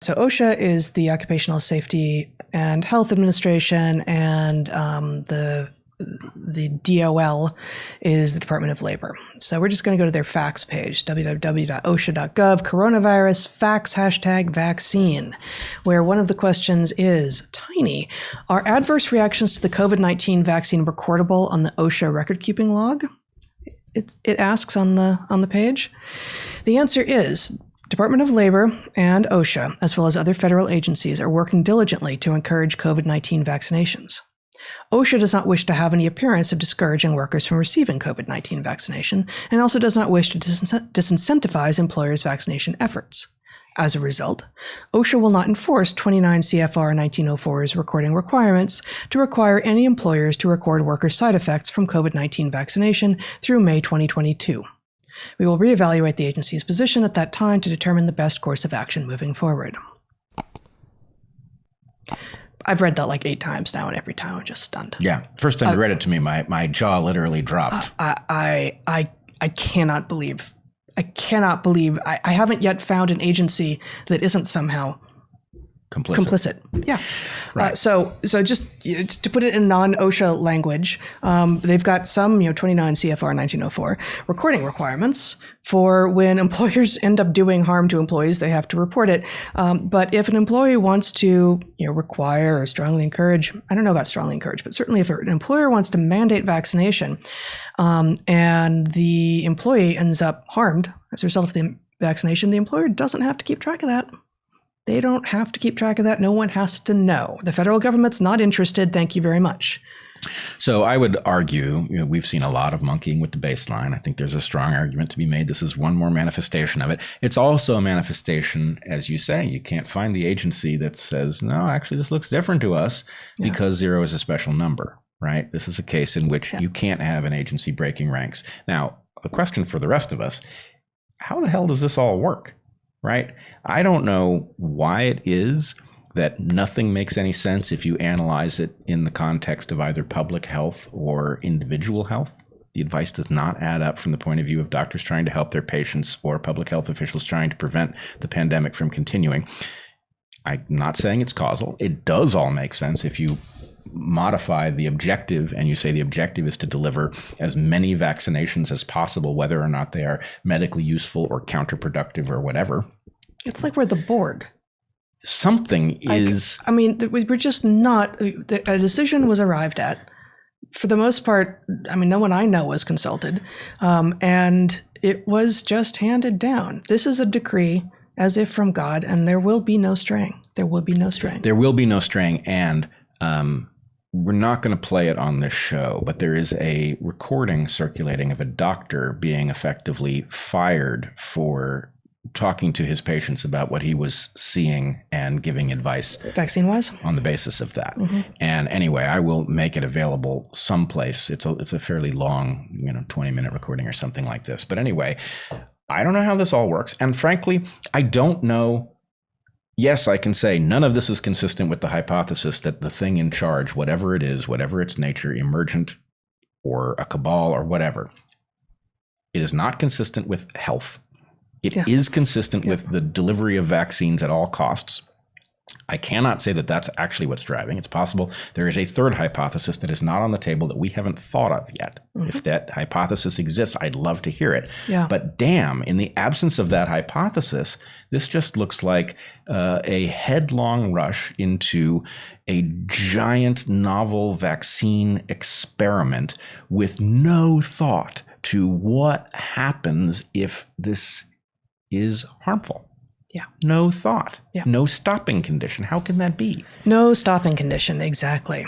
So OSHA is the Occupational Safety and Health Administration, and the DOL is the Department of Labor. So we're just going to go to their facts page, www.osha.gov, coronavirus facts #vaccine, where one of the questions is, tiny, are adverse reactions to the COVID-19 vaccine recordable on the OSHA record-keeping log? It asks on the page. The answer is, Department of Labor and OSHA, as well as other federal agencies, are working diligently to encourage COVID-19 vaccinations. OSHA does not wish to have any appearance of discouraging workers from receiving COVID-19 vaccination, and also does not wish to disincentivize employers' vaccination efforts. As a result, OSHA will not enforce 29 CFR 1904's recording requirements to require any employers to record workers' side effects from COVID-19 vaccination through May 2022. We will reevaluate the agency's position at that time to determine the best course of action moving forward. I've read that like 8 times now, and every time I'm just stunned. Yeah. First time you read it to me, my jaw literally dropped. I cannot believe. I haven't yet found an agency that isn't somehow complicit. Yeah. Right. So just to put it in non-OSHA language, they've got some 29 CFR 1904 recording requirements for when employers end up doing harm to employees, they have to report it. But if an employee wants to require or strongly encourage, I don't know about strongly encourage, but certainly if an employer wants to mandate vaccination, and the employee ends up harmed as a result of the vaccination, the employer doesn't have to keep track of that. They don't have to keep track of that. No one has to know. The federal government's not interested. Thank you very much. So I would argue, we've seen a lot of monkeying with the baseline. I think there's a strong argument to be made. This is one more manifestation of it. It's also a manifestation, as you say, you can't find the agency that says, no, actually, this looks different to us because 0 is a special number, right? This is a case in which you can't have an agency breaking ranks. Now, the question for the rest of us, how the hell does this all work? Right? I don't know why it is that nothing makes any sense if you analyze it in the context of either public health or individual health. The advice does not add up from the point of view of doctors trying to help their patients or public health officials trying to prevent the pandemic from continuing. I'm not saying it's causal. It does all make sense if you modify the objective and you say the objective is to deliver as many vaccinations as possible, whether or not they are medically useful or counterproductive or whatever. It's like we're the Borg. Something is... I mean, we're just not... A decision was arrived at. For the most part, I mean, no one I know was consulted. And it was just handed down. This is a decree as if from God, and there will be no straying. There will be no straying. There will be no straying, and... we're not going to play it on this show, but there is a recording circulating of a doctor being effectively fired for talking to his patients about what he was seeing and giving advice vaccine-wise on the basis of that. And anyway, I will make it available someplace. It's a fairly long, 20-minute recording or something like this. But anyway, I don't know how this all works. And frankly, I don't know. Yes, I can say none of this is consistent with the hypothesis that the thing in charge, whatever it is, whatever its nature, emergent or a cabal or whatever, it is not consistent with health. It is consistent with the delivery of vaccines at all costs. I cannot say that that's actually what's driving. It's possible there is a third hypothesis that is not on the table that we haven't thought of yet. If that hypothesis exists, I'd love to hear it. But damn, in the absence of that hypothesis, this just looks like a headlong rush into a giant novel vaccine experiment with no thought to what happens if this is harmful. No thought. No stopping condition. How can that be? No stopping condition, exactly.